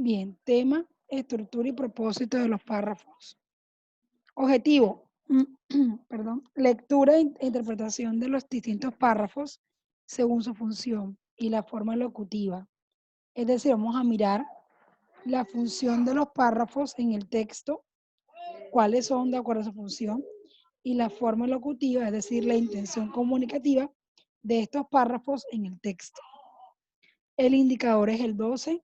Bien, tema, estructura y propósito de los párrafos. Objetivo, perdón, lectura e interpretación de los distintos párrafos según su función y la forma locutiva. Es decir, vamos a mirar la función de los párrafos en el texto, cuáles son de acuerdo a su función, y la forma locutiva, es decir, la intención comunicativa de estos párrafos en el texto. El indicador es el 12.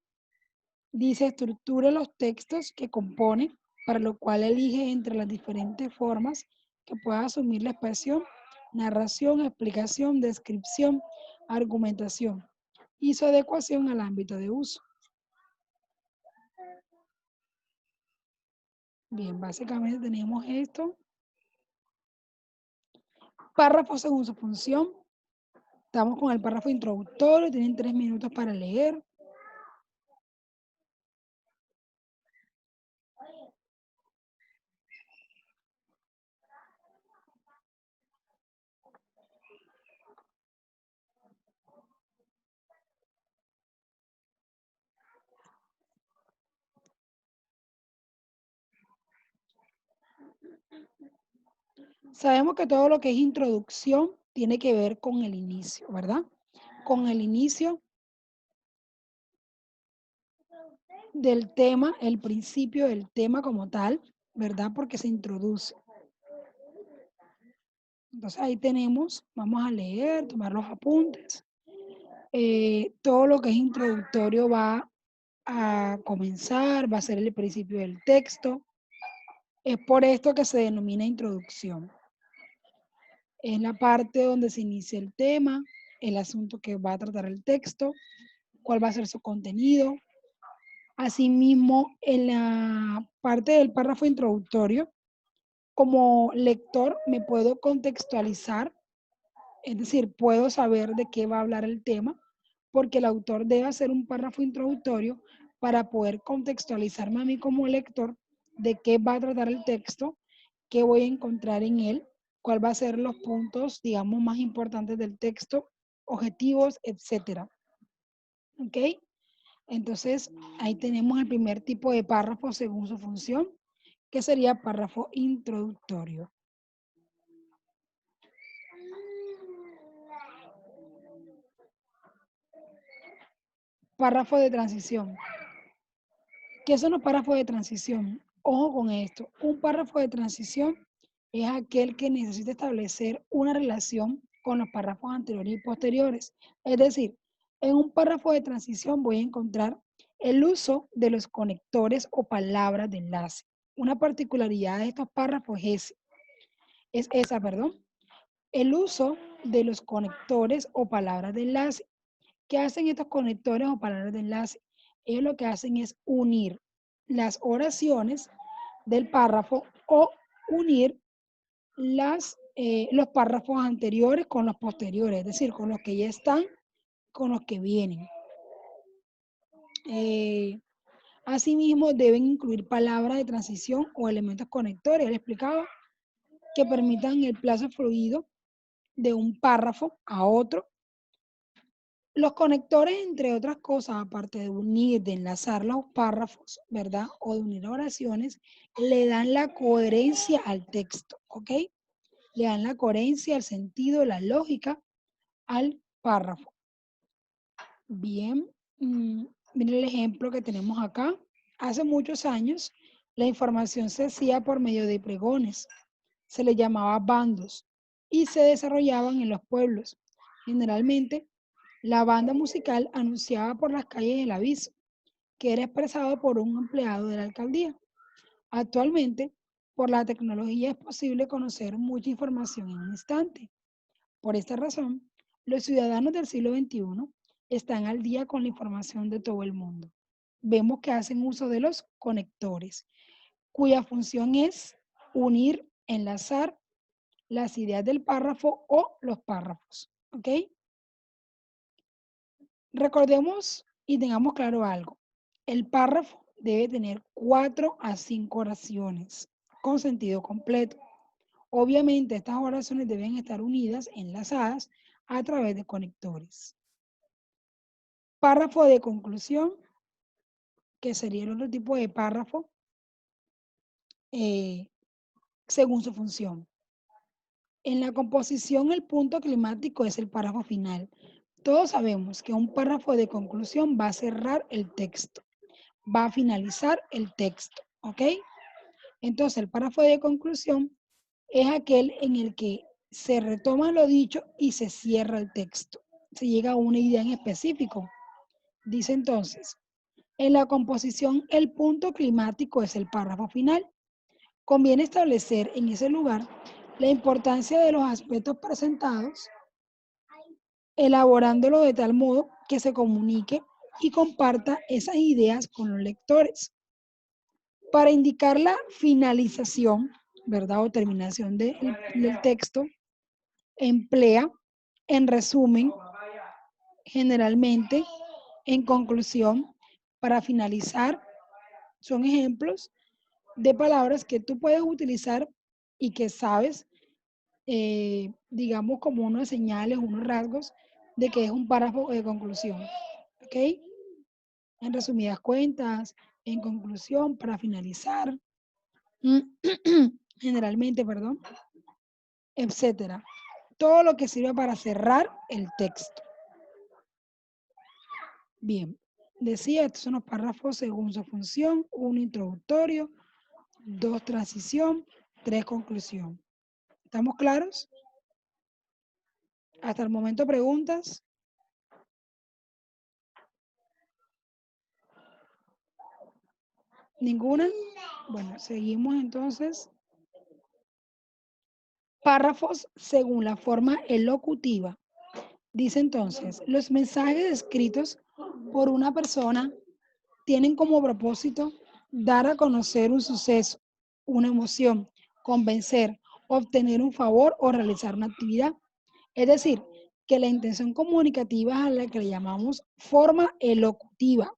Dice, estructure los textos que compone, para lo cual elige entre las diferentes formas que pueda asumir la expresión, narración, explicación, descripción, argumentación y su adecuación al ámbito de uso. Bien, básicamente tenemos esto. Párrafo según su función. Estamos con el párrafo introductorio, tienen 3 minutos para leer. Sabemos que todo lo que es introducción tiene que ver con el inicio, ¿verdad? Con el inicio del tema, el principio del tema como tal, ¿verdad? Porque se introduce. Entonces ahí tenemos, vamos a leer, tomar los apuntes. Todo lo que es introductorio va a comenzar, va a ser el principio del texto. Es por esto que se denomina introducción. Es la parte donde se inicia el tema, el asunto que va a tratar el texto, cuál va a ser su contenido. Asimismo, en la parte del párrafo introductorio, como lector me puedo contextualizar, es decir, puedo saber de qué va a hablar el tema, porque el autor debe hacer un párrafo introductorio para poder contextualizarme a mí como lector de qué va a tratar el texto, qué voy a encontrar en él, cuál va a ser los puntos, digamos, más importantes del texto, objetivos, etcétera. ¿Ok? Entonces, ahí tenemos el primer tipo de párrafo según su función, que sería párrafo introductorio. Párrafo de transición. ¿Qué son los párrafos de transición? Ojo con esto. Un párrafo de transición es aquel que necesita establecer una relación con los párrafos anteriores y posteriores. Es decir, en un párrafo de transición voy a encontrar el uso de los conectores o palabras de enlace. Una particularidad de estos párrafos es esa, el uso de los conectores o palabras de enlace. ¿Qué hacen estos conectores o palabras de enlace? Ellos lo que hacen es unir las oraciones del párrafo o unir los párrafos anteriores con los posteriores, es decir, con los que ya están, con los que vienen. Asimismo, deben incluir palabras de transición o elementos conectores, le explicaba, que permitan el plazo fluido de un párrafo a otro. Los conectores, entre otras cosas, aparte de unir, de enlazar los párrafos, ¿verdad? O de unir oraciones, le dan la coherencia al texto, ¿ok? Le dan la coherencia, el sentido, la lógica al párrafo. Bien, miren el ejemplo que tenemos acá. Hace muchos años, la información se hacía por medio de pregones. Se le llamaba bandos y se desarrollaban en los pueblos. Generalmente, la banda musical anunciaba por las calles el aviso, que era expresado por un empleado de la alcaldía. Actualmente, por la tecnología es posible conocer mucha información en un instante. Por esta razón, los ciudadanos del siglo XXI están al día con la información de todo el mundo. Vemos que hacen uso de los conectores, cuya función es unir, enlazar las ideas del párrafo o los párrafos. ¿Ok? Recordemos y tengamos claro algo. El párrafo debe tener 4 a 5 oraciones con sentido completo. Obviamente, estas oraciones deben estar unidas, enlazadas a través de conectores. Párrafo de conclusión. que sería el otro tipo de párrafo, según su función. En la composición, el punto climático es el párrafo final. Todos sabemos que un párrafo de conclusión va a cerrar el texto, va a finalizar el texto, ¿ok? Entonces, el párrafo de conclusión es aquel en el que se retoma lo dicho y se cierra el texto. Se llega a una idea en específico. Dice entonces, en la composición, el punto climático es el párrafo final. Conviene establecer en ese lugar la importancia de los aspectos presentados, elaborándolo de tal modo que se comunique y comparta esas ideas con los lectores. Para indicar la finalización, ¿verdad? O terminación del texto, emplea en resumen, generalmente, en conclusión, para finalizar. Son ejemplos de palabras que tú puedes utilizar y que sabes, digamos, como unas señales, unos rasgos de que es un párrafo de conclusión. ¿Ok? En resumidas cuentas, en conclusión, para finalizar, generalmente, perdón, etcétera. Todo lo que sirve para cerrar el texto. Bien, decía, estos son los párrafos según su función: 1 introductorio, 2 transición, 3 conclusión. ¿Estamos claros? Hasta el momento, preguntas. ¿Ninguna? Bueno, seguimos entonces. Párrafos según la forma elocutiva. Dice entonces, los mensajes escritos por una persona tienen como propósito dar a conocer un suceso, una emoción, convencer, obtener un favor o realizar una actividad. Es decir, que la intención comunicativa es a la que le llamamos forma elocutiva.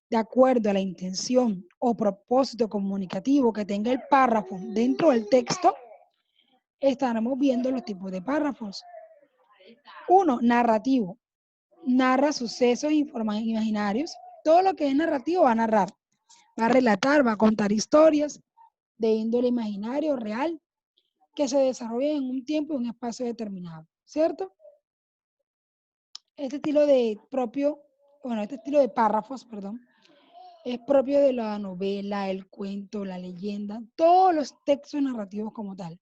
De acuerdo a la intención o propósito comunicativo que tenga el párrafo dentro del texto, estaremos viendo los tipos de párrafos. 1, narrativo. Narra sucesos imaginarios. Todo lo que es narrativo va a narrar, va a relatar, va a contar historias de índole imaginario, real, que se desarrollen en un tiempo y un espacio determinado, ¿cierto? Este estilo de párrafos, perdón, es propio de la novela, el cuento, la leyenda, todos los textos narrativos como tal.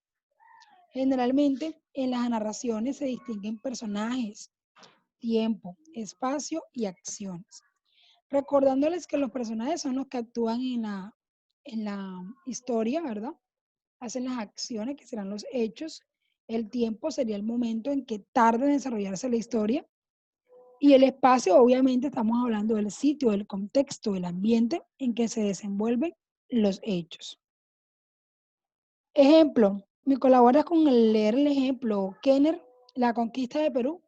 Generalmente, en las narraciones se distinguen personajes, tiempo, espacio y acciones. Recordándoles que los personajes son los que actúan en la historia, ¿verdad? Hacen las acciones que serán los hechos. El tiempo sería el momento en que tarda en desarrollarse la historia. Y el espacio, obviamente, estamos hablando del sitio, del contexto, del ambiente en que se desenvuelven los hechos. Ejemplo, ¿me colaboras con leer el ejemplo? Kenner, la conquista de Perú.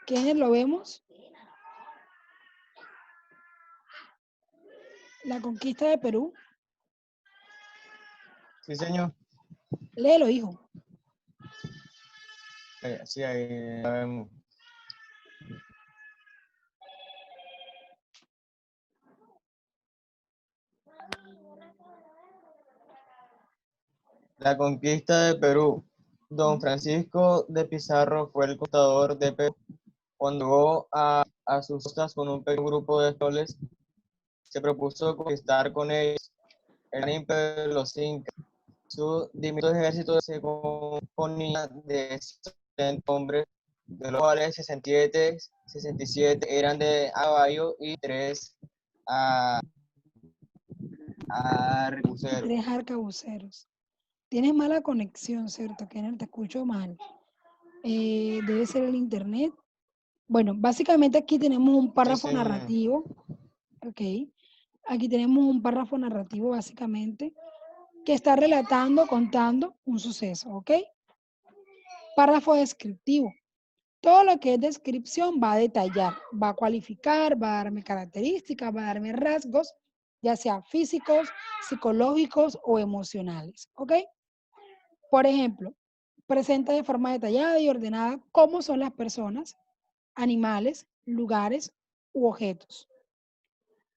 Kenner, ¿lo vemos? La conquista de Perú. Sí, señor. Léelo, hijo. Sí, ahí la vemos. La conquista de Perú. Don Francisco de Pizarro fue el conquistador de Perú. Cuando llegó a sus costas con un pequeño grupo de españoles, se propuso conquistar con ellos el gran imperio de los incas. Su diminuto ejército se componía de 70 hombres, de los cuales 67 eran de a caballo y 3 Y arcabuceros. 3 arcabuceros. Tienes mala conexión, ¿cierto, Kenner? Te escucho mal. Debe ser el internet. Bueno, básicamente aquí tenemos un Sí, párrafo señor. narrativo. Ok. Aquí tenemos un párrafo narrativo, básicamente, que está relatando, contando un suceso. ¿Ok? Párrafo descriptivo. Todo lo que es descripción va a detallar, va a cualificar, va a darme características, va a darme rasgos ya sea físicos, psicológicos o emocionales, ¿ok? Por ejemplo, presenta de forma detallada y ordenada cómo son las personas, animales, lugares u objetos.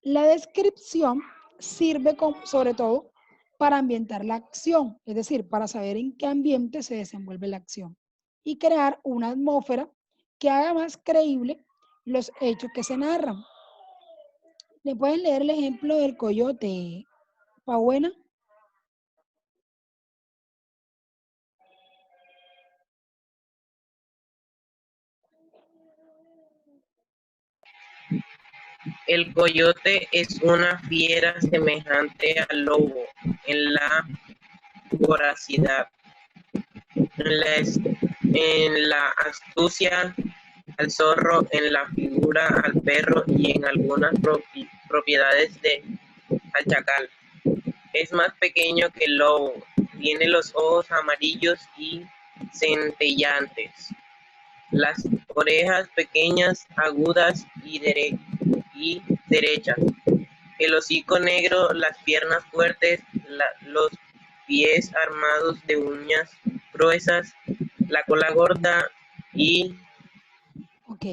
La descripción sirve sobre todo para ambientar la acción, es decir, para saber en qué ambiente se desenvuelve la acción y crear una atmósfera que haga más creíble los hechos que se narran. ¿Le pueden leer el ejemplo del coyote, Pabuena? El coyote es una fiera semejante al lobo en la voracidad, en la astucia, al zorro, en la figura, al perro y en algunas propiedades al chacal. Es más pequeño que el lobo, tiene los ojos amarillos y centellantes, las orejas pequeñas, agudas y derechas, el hocico negro, las piernas fuertes, los pies armados de uñas gruesas, la cola gorda y Ok,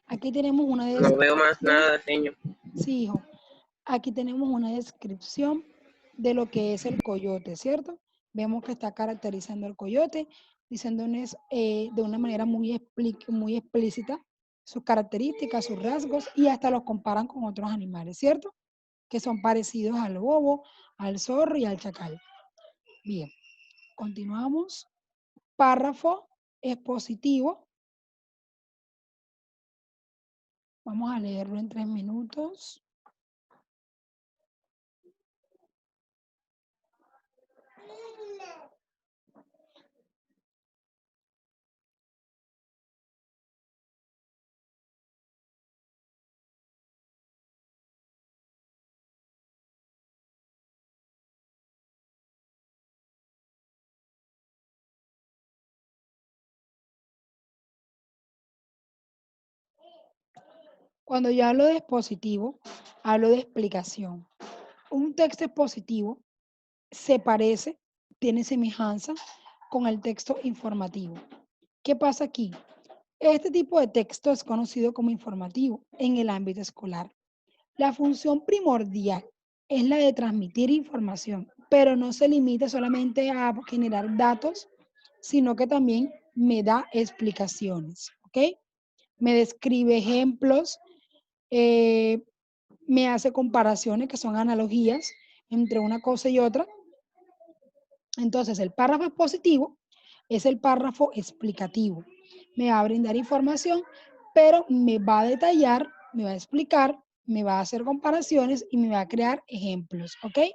aquí tenemos una no veo más descripción. nada, señor. Sí, hijo. Aquí tenemos una descripción de lo que es el coyote, ¿cierto? Vemos que está caracterizando el coyote, diciéndonos de una manera muy explícita sus características, sus rasgos y hasta los comparan con otros animales, ¿cierto? Que son parecidos al lobo, al zorro y al chacal. Bien, continuamos. Párrafo expositivo. Vamos a leerlo en 3 minutos. Cuando yo hablo de expositivo, hablo de explicación. Un texto expositivo se parece, tiene semejanza con el texto informativo. ¿Qué pasa aquí? Este tipo de texto es conocido como informativo en el ámbito escolar. La función primordial es la de transmitir información, pero no se limita solamente a generar datos, sino que también me da explicaciones, ¿ok? Me describe ejemplos, me hace comparaciones que son analogías entre una cosa y otra. Entonces, el párrafo expositivo es el párrafo explicativo. Me va a brindar información, pero me va a detallar, me va a explicar, me va a hacer comparaciones y me va a crear ejemplos, ¿ok?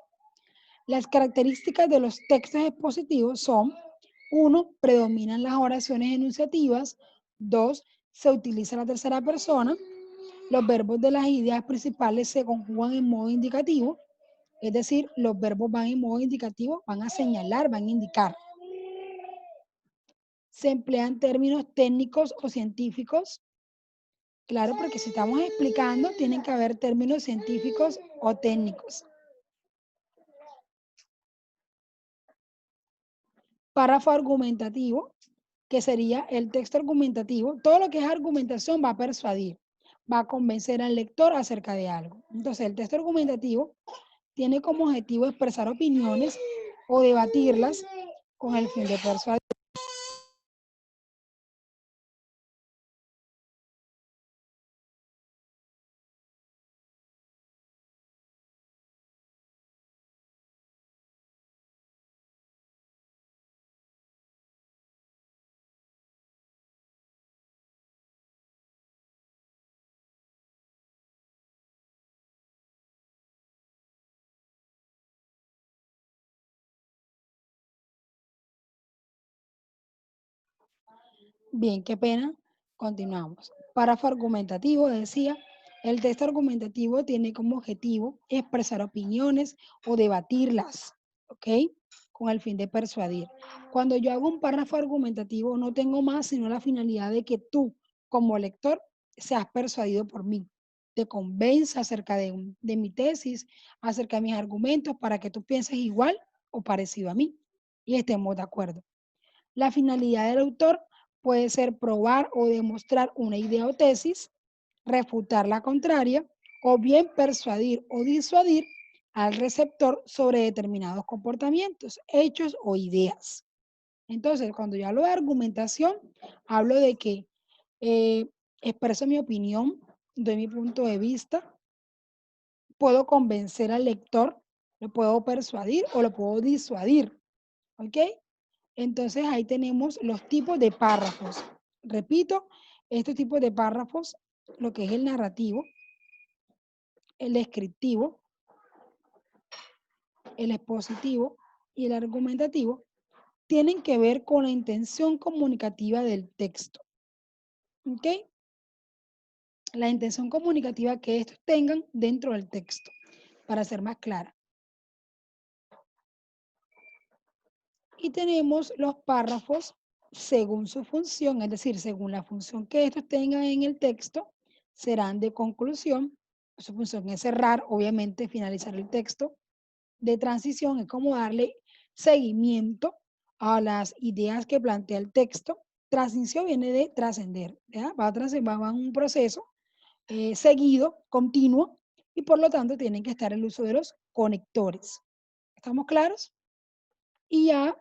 Las características de los textos expositivos son: 1, predominan las oraciones enunciativas. 2, se utiliza la tercera persona. Los verbos de las ideas principales se conjugan en modo indicativo, es decir, los verbos van en modo indicativo, van a señalar, van a indicar. Se emplean términos técnicos o científicos. Claro, porque si estamos explicando, tienen que haber términos científicos o técnicos. Párrafo argumentativo, que sería el texto argumentativo. Todo lo que es argumentación va a persuadir, va a convencer al lector acerca de algo. Entonces, el texto argumentativo tiene como objetivo expresar opiniones o debatirlas con el fin de persuadir. Bien, qué pena. Continuamos. Párrafo argumentativo, decía, el texto argumentativo tiene como objetivo expresar opiniones o debatirlas, ¿ok? Con el fin de persuadir. Cuando yo hago un párrafo argumentativo, no tengo más sino la finalidad de que tú, como lector, seas persuadido por mí. te convenza acerca de mi tesis, acerca de mis argumentos, para que tú pienses igual o parecido a mí y estemos de acuerdo. La finalidad del autor puede ser probar o demostrar una idea o tesis, refutar la contraria, o bien persuadir o disuadir al receptor sobre determinados comportamientos, hechos o ideas. Entonces, cuando yo hablo de argumentación, hablo de que expreso mi opinión, doy mi punto de vista, puedo convencer al lector, lo puedo persuadir o lo puedo disuadir, ¿ok? Entonces, ahí tenemos los tipos de párrafos. Repito, estos tipos de párrafos, lo que es el narrativo, el descriptivo, el expositivo y el argumentativo, tienen que ver con la intención comunicativa del texto. ¿Ok? La intención comunicativa que estos tengan dentro del texto, para ser más clara. Y tenemos los párrafos según su función, es decir, según la función que estos tengan en el texto, serán de conclusión. Su función es cerrar, obviamente, finalizar el texto. De transición es como darle seguimiento a las ideas que plantea el texto. Transición viene de trascender, va a un proceso seguido, continuo, y por lo tanto tienen que estar el uso de los conectores. ¿Estamos claros? Y ya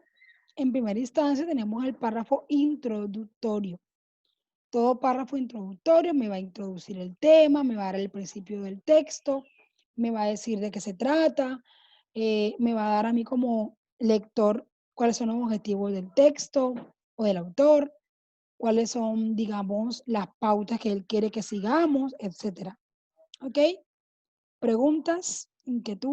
en primera instancia tenemos el párrafo introductorio. Todo párrafo introductorio me va a introducir el tema, me va a dar el principio del texto, me va a decir de qué se trata, me va a dar a mí como lector cuáles son los objetivos del texto o del autor, cuáles son, digamos, las pautas que él quiere que sigamos, etc. ¿Ok? Preguntas, inquietudes.